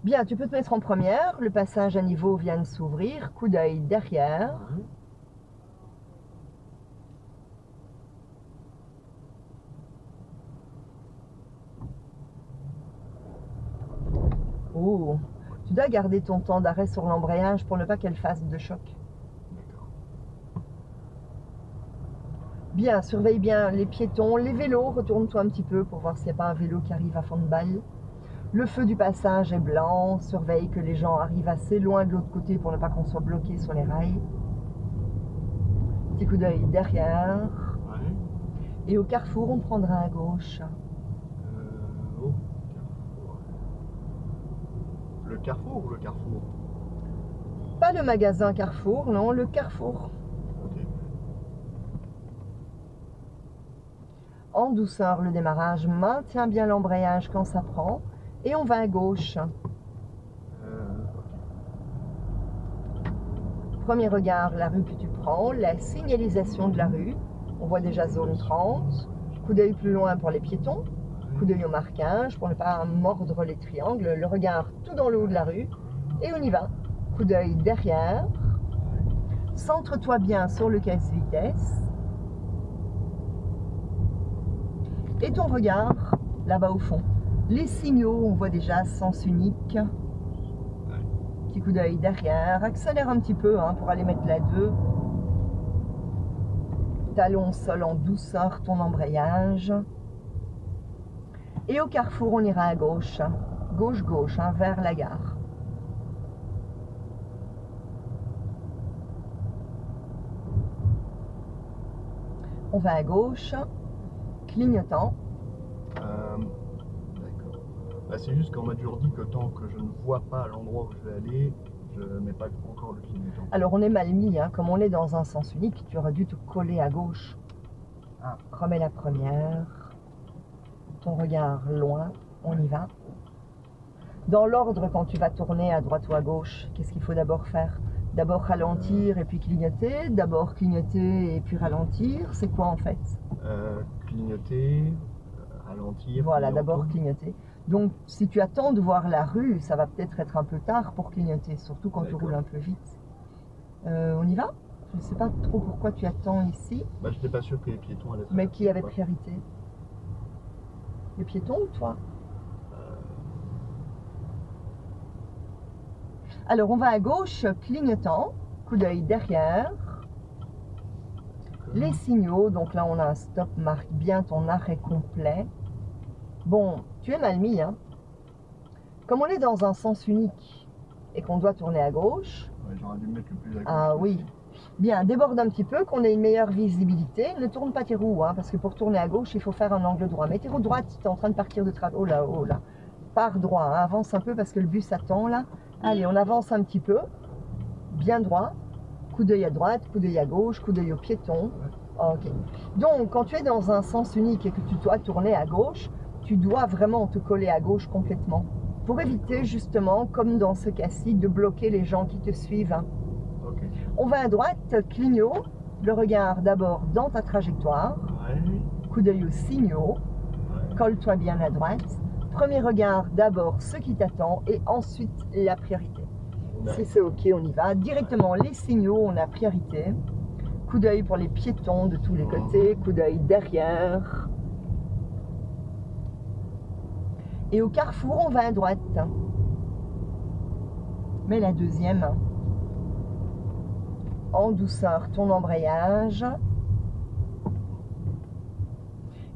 Bien, tu peux te mettre en première. Le passage à niveau vient de s'ouvrir. Coup d'œil derrière. Ouais. Oh, tu dois garder ton temps d'arrêt sur l'embrayage pour ne pas qu'elle fasse de choc. D'accord. Bien, surveille bien les piétons, les vélos. Retourne-toi un petit peu pour voir s'il n'y a pas un vélo qui arrive à fond de balle. Le feu du passage est blanc. Surveille que les gens arrivent assez loin de l'autre côté pour ne pas qu'on soit bloqué sur les rails. Petit coup d'œil derrière. Ouais. Et au carrefour, on prendra à gauche. Oh, carrefour. Le carrefour ou le carrefour? Pas le magasin Carrefour, non, le carrefour. Ok. En douceur, le démarrage. Maintiens bien l'embrayage quand ça prend. Et on va à gauche. Premier regard, la rue que tu prends, la signalisation de la rue. On voit déjà zone 30. Coup d'œil plus loin pour les piétons. Coup d'œil au marquage pour ne pas mordre les triangles. Le regard tout dans le haut de la rue. Et on y va. Coup d'œil derrière. Centre-toi bien sur le casse-vitesse. Et ton regard, là-bas au fond. Les signaux, on voit déjà sens unique. Petit coup d'œil derrière. Accélère un petit peu pour aller mettre la 2. Talon sol en douceur, ton embrayage. Et au carrefour, on ira à gauche. Gauche, vers la gare. On va à gauche, clignotant. D'accord. Bah, c'est juste qu'on m'a toujours dit que tant que je ne vois pas l'endroit où je vais aller, je ne mets pas encore le clignotant. Alors on est mal mis, comme on est dans un sens unique, tu aurais dû te coller à gauche. Remets la première. Ton regard loin, on y va. Dans l'ordre, quand tu vas tourner à droite ou à gauche, qu'est-ce qu'il faut d'abord faire? D'abord ralentir et puis clignoter, d'abord clignoter et puis ralentir, c'est quoi en fait? Clignoter, ralentir. Voilà, d'abord clignoter. Donc si tu attends de voir la rue, ça va peut-être être un peu tard pour clignoter, surtout quand tu roules un peu vite. On y va? Je ne sais pas trop pourquoi tu attends ici. Bah, je n'étais pas sûr que les piétons allaient. Mais qui avait priorité? Les piétons ou toi? Alors on va à gauche, clignotant, coup d'œil derrière. Les signaux, donc là on a un stop, marque bien ton arrêt complet. Bon, tu es mal mis, Comme on est dans un sens unique et qu'on doit tourner à gauche. Ouais, j'aurais dû me mettre le plus à gauche. Ah oui. Bien, déborde un petit peu, qu'on ait une meilleure visibilité. Ne tourne pas tes roues, parce que pour tourner à gauche, il faut faire un angle droit. Mais tes roues droites, tu es en train de partir de travers. Oh là, oh là. Pars droit, avance un peu parce que le bus attend là. Allez, on avance un petit peu. Bien droit. Coup d'œil à droite, coup d'œil à gauche, coup d'œil au piéton. Ok. Donc, quand tu es dans un sens unique et que tu dois tourner à gauche, tu dois vraiment te coller à gauche complètement. Pour éviter justement, comme dans ce cas-ci, de bloquer les gens qui te suivent. Okay. On va à droite, clignot, le regard d'abord dans ta trajectoire. Ouais. Coup d'œil aux signaux. Ouais. Colle-toi bien à droite. Premier regard d'abord ce qui t'attend et ensuite la priorité. Si c'est ok, on y va. Directement les signaux, on a priorité. Coup d'œil pour les piétons de tous les côtés. Coup d'œil derrière. Et au carrefour, on va à droite. Mais la deuxième. En douceur, ton embrayage.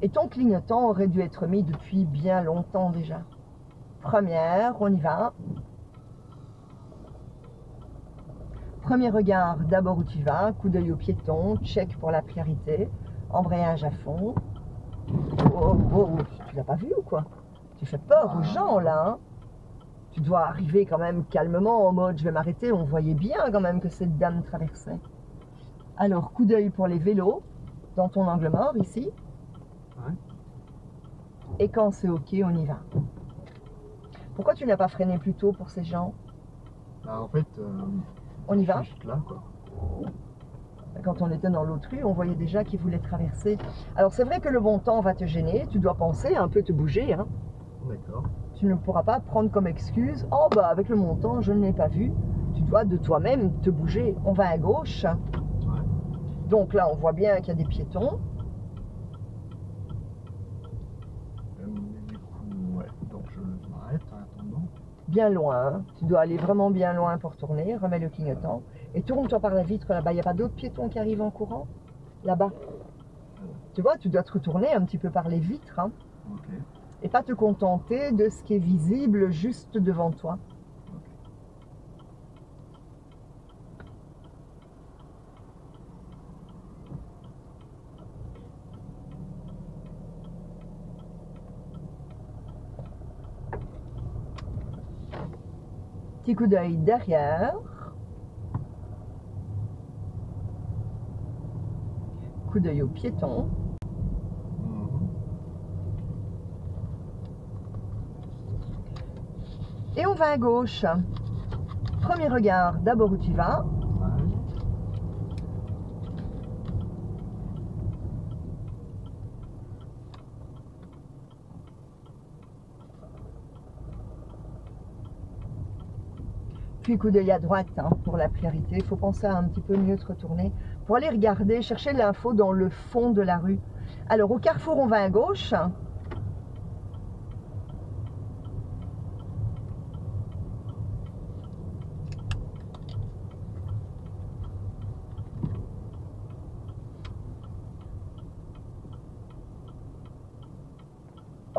Et ton clignotant aurait dû être mis depuis bien longtemps déjà. Première, on y va. Premier regard, d'abord où tu vas, coup d'œil au piéton, check pour la priorité, embrayage à fond. Oh, oh, oh, tu l'as pas vu ou quoi? Tu fais peur aux gens là, Tu dois arriver quand même calmement en mode je vais m'arrêter, on voyait bien quand même que cette dame traversait. Alors, coup d'œil pour les vélos, dans ton angle mort ici. Ouais. Et quand c'est ok, on y va. Pourquoi tu n'as pas freiné plus tôt pour ces gens? Bah, en fait, on y va? Juste là, quoi. Quand on était dans l'autre rue, on voyait déjà qu'ils voulaient traverser. Alors c'est vrai que le bon temps va te gêner, tu dois penser à un peu te bouger. D'accord. Tu ne pourras pas prendre comme excuse « Oh, bah, avec le montant, je ne l'ai pas vu ». Tu dois de toi-même te bouger. On va à gauche. Ouais. Donc là, on voit bien qu'il y a des piétons. Du coup, ouais. Donc je m'arrête en attendant. Bien loin. Hein. Tu dois aller vraiment bien loin pour tourner. Remets le clignotant. Et tourne-toi par la vitre là-bas. Il n'y a pas d'autres piétons qui arrivent en courant? Là-bas. Tu vois, tu dois te retourner un petit peu par les vitres. Hein. Ok. Et pas te contenter de ce qui est visible juste devant toi. Petit coup d'œil derrière. Coup d'œil au piéton. Et on va à gauche. Premier regard, d'abord où tu vas. Puis coup d'œil à droite hein, pour la priorité. Il faut penser à un petit peu mieux te retourner pour aller regarder, chercher l'info dans le fond de la rue. Alors au carrefour, on va à gauche.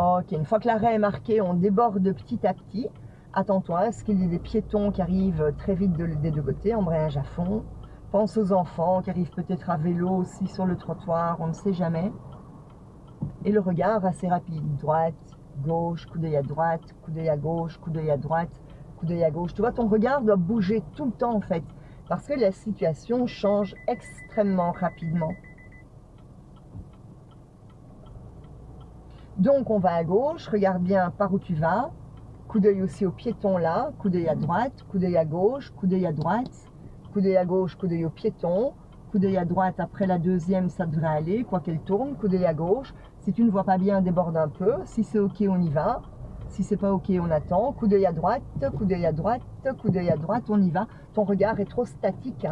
Ok, une fois que l'arrêt est marqué, on déborde petit à petit. Attends-toi à ce qu'il y ait des piétons qui arrivent très vite des deux côtés, embrayage à fond. Pense aux enfants qui arrivent peut-être à vélo aussi sur le trottoir, on ne sait jamais. Et le regard assez rapide, droite, gauche, coup d'œil à droite, coup d'œil à gauche, coup d'œil à droite, coup d'œil à gauche. Tu vois, ton regard doit bouger tout le temps en fait, parce que la situation change extrêmement rapidement. Donc on va à gauche, regarde bien par où tu vas, coup d'œil aussi au piéton là, coup d'œil à droite, coup d'œil à gauche, coup d'œil à droite, coup d'œil à gauche, coup d'œil au piéton, coup d'œil à droite, après la deuxième ça devrait aller, quoi qu'elle tourne, coup d'œil à gauche, si tu ne vois pas bien déborde un peu, si c'est ok on y va, si c'est pas ok on attend, coup d'œil à droite, coup d'œil à droite, coup d'œil à droite, on y va, ton regard est trop statique,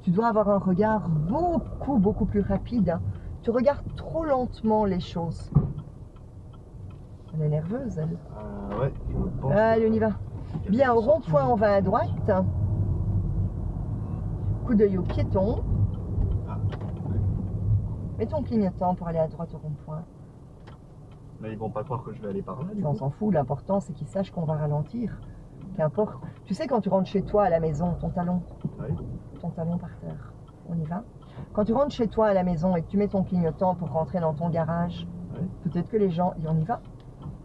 tu dois avoir un regard beaucoup plus rapide, tu regardes trop lentement les choses. Elle est nerveuse, elle. Ouais, je pense. Allez, on y va. Bien, au rond-point, on va à droite. Coup d'œil au piéton. Mets ton clignotant pour aller à droite au rond-point. Mais ils vont pas croire que je vais aller par là. On s'en fout, l'important c'est qu'ils sachent qu'on va ralentir. Qu'importe. Tu sais, quand tu rentres chez toi à la maison, ton talon par terre, on y va. Quand tu rentres chez toi à la maison et que tu mets ton clignotant pour rentrer dans ton garage, peut-être que les gens, et on y va.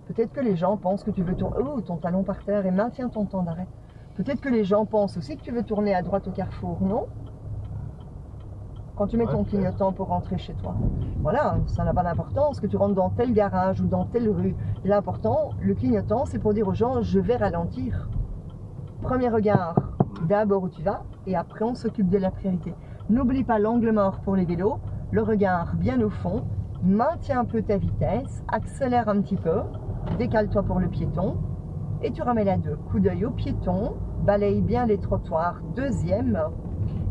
Peut-être que les gens pensent que tu veux tourner ton talon par terre et maintiens ton temps d'arrêt. Peut-être que les gens pensent aussi que tu veux tourner à droite au carrefour, non? Quand tu mets ton clignotant pour rentrer chez toi. Voilà, ça n'a pas d'importance que tu rentres dans tel garage ou dans telle rue. L'important, le clignotant, c'est pour dire aux gens, je vais ralentir. Premier regard, d'abord où tu vas et après on s'occupe de la priorité. N'oublie pas l'angle mort pour les vélos, le regard bien au fond, maintiens un peu ta vitesse, accélère un petit peu. Décale-toi pour le piéton et tu remets la 2. Coup d'œil au piéton, balaye bien les trottoirs, deuxième.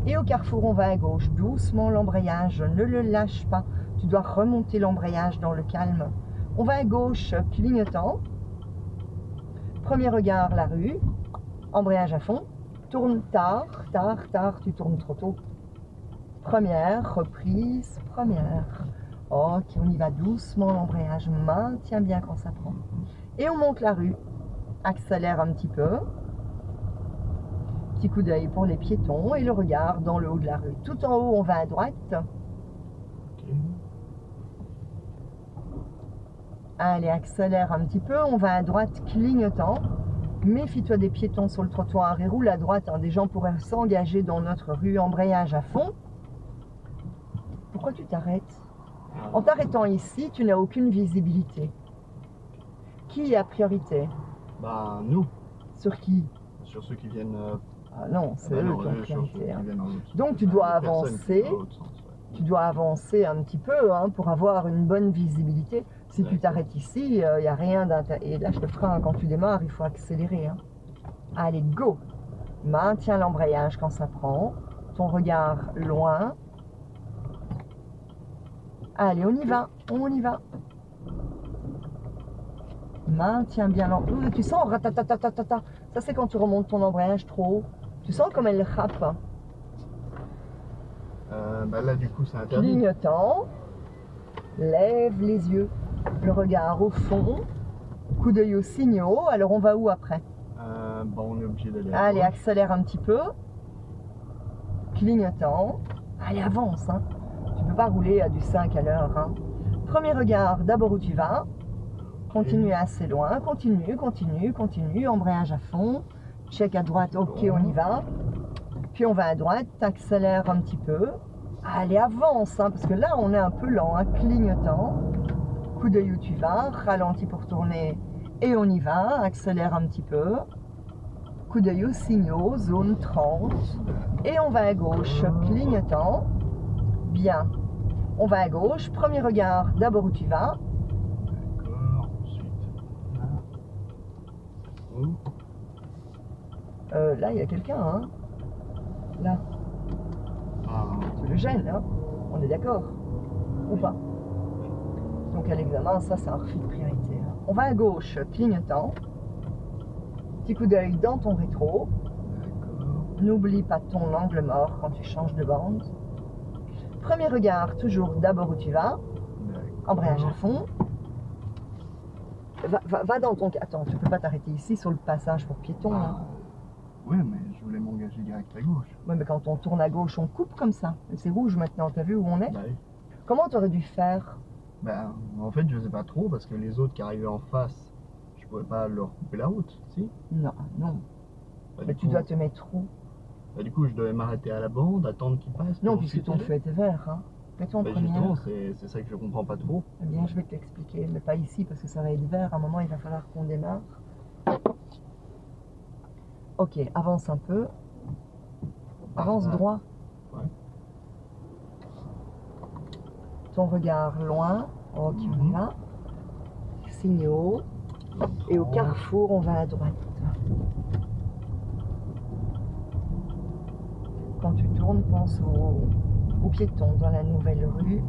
Et au carrefour, on va à gauche, doucement l'embrayage, ne le lâche pas. Tu dois remonter l'embrayage dans le calme. On va à gauche, clignotant. Premier regard, la rue, embrayage à fond. Tourne tard, tu tournes trop tôt. Première, reprise, première. Ok, on y va doucement, l'embrayage, maintient bien quand ça prend. Et on monte la rue, accélère un petit peu. Petit coup d'œil pour les piétons et le regard dans le haut de la rue. Tout en haut, on va à droite. Allez, accélère un petit peu, on va à droite, clignotant. Méfie-toi des piétons sur le trottoir et roule à droite. Des gens pourraient s'engager dans notre rue, embrayage à fond. Pourquoi tu t'arrêtes? En t'arrêtant ici, tu n'as aucune visibilité. Qui a priorité? Bah, nous. Sur qui? Sur ceux qui viennent... Ah non, c'est eux qui ont priorité. Hein. Donc tu dois dois avancer. Tu dois avancer un petit peu hein, pour avoir une bonne visibilité. Si tu t'arrêtes ici, il n'y a rien d'intéressant. Et lâche le frein quand tu démarres, il faut accélérer. Hein. Allez, go! Maintiens l'embrayage quand ça prend. Ton regard loin. Allez, on y va, on y va. Maintiens bien l'embrayage. Tu sens ratatatatata. Ça, c'est quand tu remontes ton embrayage trop haut. Tu sens comme elle râpe. Bah là, du coup, c'est interdit. Clignotant. Lève les yeux. Le regard au fond. Coup d'œil aux signaux. Alors, on va où après? Bah, on est obligé d'aller. Allez, accélère un petit peu. Clignotant. Allez, avance. Hein. Tu ne peux pas rouler à du 5 à l'heure. Hein. Premier regard, d'abord où tu vas. Continue assez loin. Continue, continue, continue. Embrayage à fond. Check à droite. Ok, on y va. Puis on va à droite. T'accélères un petit peu. Allez, avance. Hein, parce que là, on est un peu lent. Hein. Clignotant. Coup d'œil où tu vas. Ralentis pour tourner. Et on y va. Accélère un petit peu. Coup d'œil aux signaux, zone 30. Et on va à gauche, clignotant. Bien. On va à gauche. Premier regard, d'abord où tu vas. D'accord, ensuite. Là. Là, il y a quelqu'un, hein. Là. Ah, Tu le gênes, hein. On est d'accord. Ou pas. Donc à l'examen, ça, c'est un refus de priorité. Hein. On va à gauche, clignotant. Petit coup d'œil dans ton rétro. N'oublie pas ton angle mort quand tu changes de bande. Premier regard, toujours d'abord où tu vas. Embrayage à fond. Va dans ton... Attends, tu peux pas t'arrêter ici sur le passage pour piétons. Hein. Ouais, mais je voulais m'engager direct à gauche. Ouais, mais quand on tourne à gauche, on coupe comme ça. C'est rouge maintenant, t'as vu où on est? Bah oui. Comment tu aurais dû faire? Bah, en fait, je sais pas trop parce que les autres qui arrivaient en face, je pouvais pas leur couper la route, si? Non, non. Bah, Mais tu dois te mettre où? Bah, du coup, je devais m'arrêter à la bande, attendre qu'il passe. Non, puis puisque ensuite ton aller. feu était vert. Hein. Mets-toi en Bah, première. justement, c'est ça que je comprends pas trop. Eh bien, je vais te l'expliquer, mais pas ici parce que ça va être vert. À un moment, il va falloir qu'on démarre. Ok, avance un peu. Avance droit. Ouais. Ton regard loin. Ok, on y va. Signaux. Et au carrefour, on va à droite. Quand tu tournes, pense aux piétons dans la nouvelle rue.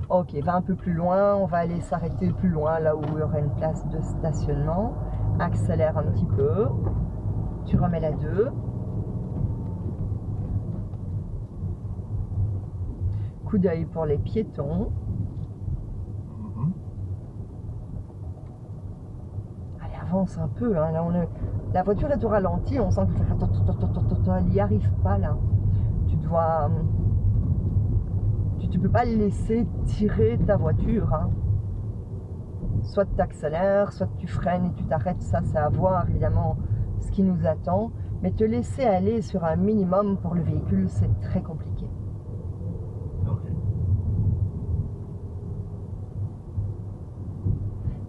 Ok, va un peu plus loin, on va aller s'arrêter plus loin, là où il y aura une place de stationnement. Accélère un petit peu. Tu remets la 2. Coup d'œil pour les piétons. Allez, avance un peu. Hein. Là, la voiture est au ralenti, on sent qu'elle n'y arrive pas là. Tu dois... Tu peux pas laisser tirer ta voiture. Hein. Soit tu accélères, soit tu freines et tu t'arrêtes. Ça, c'est à voir évidemment ce qui nous attend. Mais te laisser aller sur un minimum pour le véhicule, c'est très compliqué. Okay.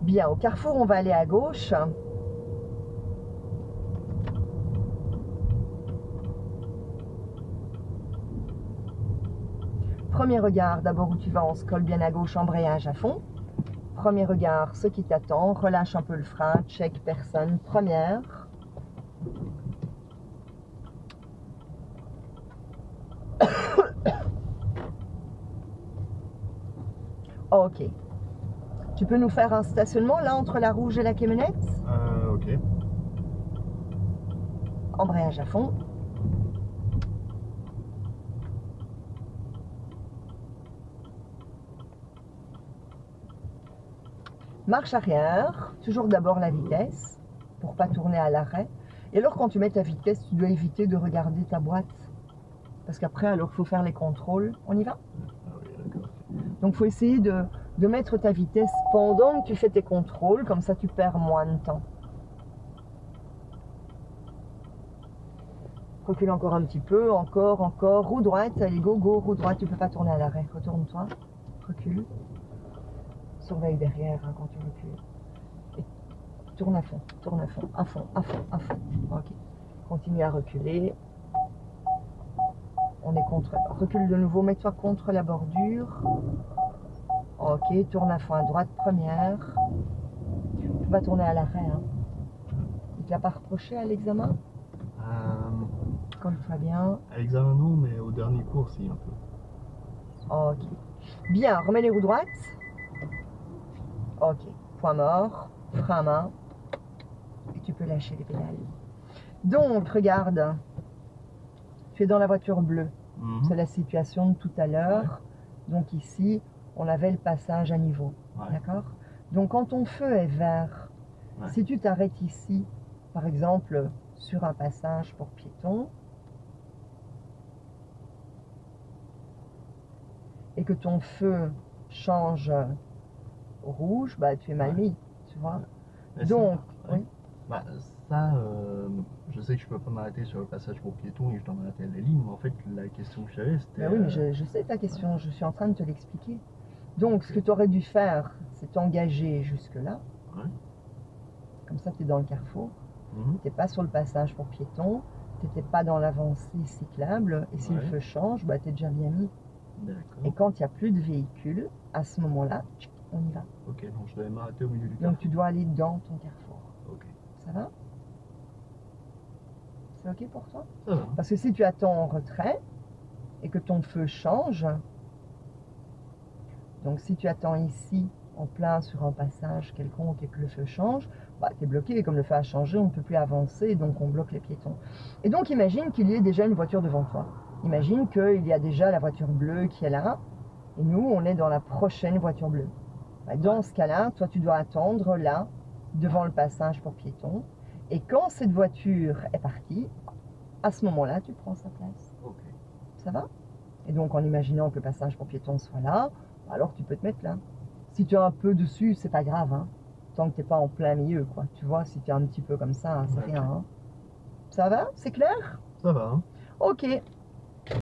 Bien, au carrefour, on va aller à gauche. Premier regard, d'abord où tu vas, on se colle bien à gauche, embrayage à fond. Premier regard, ce qui t'attend, relâche un peu le frein, check personne, première. Ok. Tu peux nous faire un stationnement là entre la rouge et la camionnette? Ok. Embrayage à fond. Marche arrière, toujours d'abord la vitesse, pour pas tourner à l'arrêt. Et alors quand tu mets ta vitesse, tu dois éviter de regarder ta boîte. Parce qu'après, alors il faut faire les contrôles. On y va? Ah oui, d'accord. Donc il faut essayer de mettre ta vitesse pendant que tu fais tes contrôles, comme ça tu perds moins de temps. Recule encore un petit peu, encore, roue droite, allez go, roue droite, tu peux pas tourner à l'arrêt, retourne-toi, recule. Surveille derrière hein, quand tu recules. Et tourne à fond, à fond. Ok. Continue à reculer. On est contre. Recule de nouveau, mets-toi contre la bordure. Ok, tourne à fond à droite, première. Tu vas tourner à l'arrêt. Hein. Il ne t'a pas reproché à l'examen? Colle-toi bien. À l'examen, non, mais au dernier cours, si, un peu. Ok. Bien, remets les roues droites. Ok. Point mort, frein à main. Et tu peux lâcher les pédales. Donc, regarde. Tu es dans la voiture bleue. C'est la situation de tout à l'heure. Ouais. Donc ici, on avait le passage à niveau. Ouais. D'accord? Donc quand ton feu est vert, ouais. Si tu t'arrêtes ici, par exemple, sur un passage pour piétons, et que ton feu change au rouge, bah tu es mal mis, tu vois. Ouais. Donc, ça, oui. Bah, ça, je sais que je peux pas m'arrêter sur le passage pour piétons et je dois m'arrêter à la ligne, mais en fait, la question que j'avais, c'était... Ben oui, mais je sais ta question, ouais. Je suis en train de te l'expliquer. Donc, ce que tu aurais dû faire, c'est t'engager jusque-là. Ouais. Comme ça, tu es dans le carrefour. Tu n'es pas sur le passage pour piétons, tu n'étais pas dans l'avancée cyclable, et si le feu change, bah, tu es déjà bien mis. Et quand il n'y a plus de véhicule, à ce moment-là, on y va. Ok, donc je dois m'arrêter au milieu du carrefour. Donc tu dois aller dans ton carrefour. Ok. Ça va? C'est ok pour toi? Ça va. Parce que si tu attends en retrait et que ton feu change, donc si tu attends ici en plein sur un passage quelconque et que le feu change, bah, tu es bloqué et comme le feu a changé, on ne peut plus avancer, donc on bloque les piétons. Et donc imagine qu'il y ait déjà une voiture devant toi. Imagine qu'il y a déjà la voiture bleue qui est là et nous on est dans la prochaine voiture bleue. Bah, dans ce cas-là, toi tu dois attendre là, devant le passage pour piétons. Et quand cette voiture est partie, à ce moment-là, tu prends sa place. Ok. Ça va? Et donc, en imaginant que le passage pour piétons soit là, alors tu peux te mettre là. Si tu es un peu dessus, c'est pas grave, hein. Tant que tu n'es pas en plein milieu, quoi. Tu vois, si tu es un petit peu comme ça, c'est rien. Hein. Ça va? C'est clair? Ça va. Hein. Ok.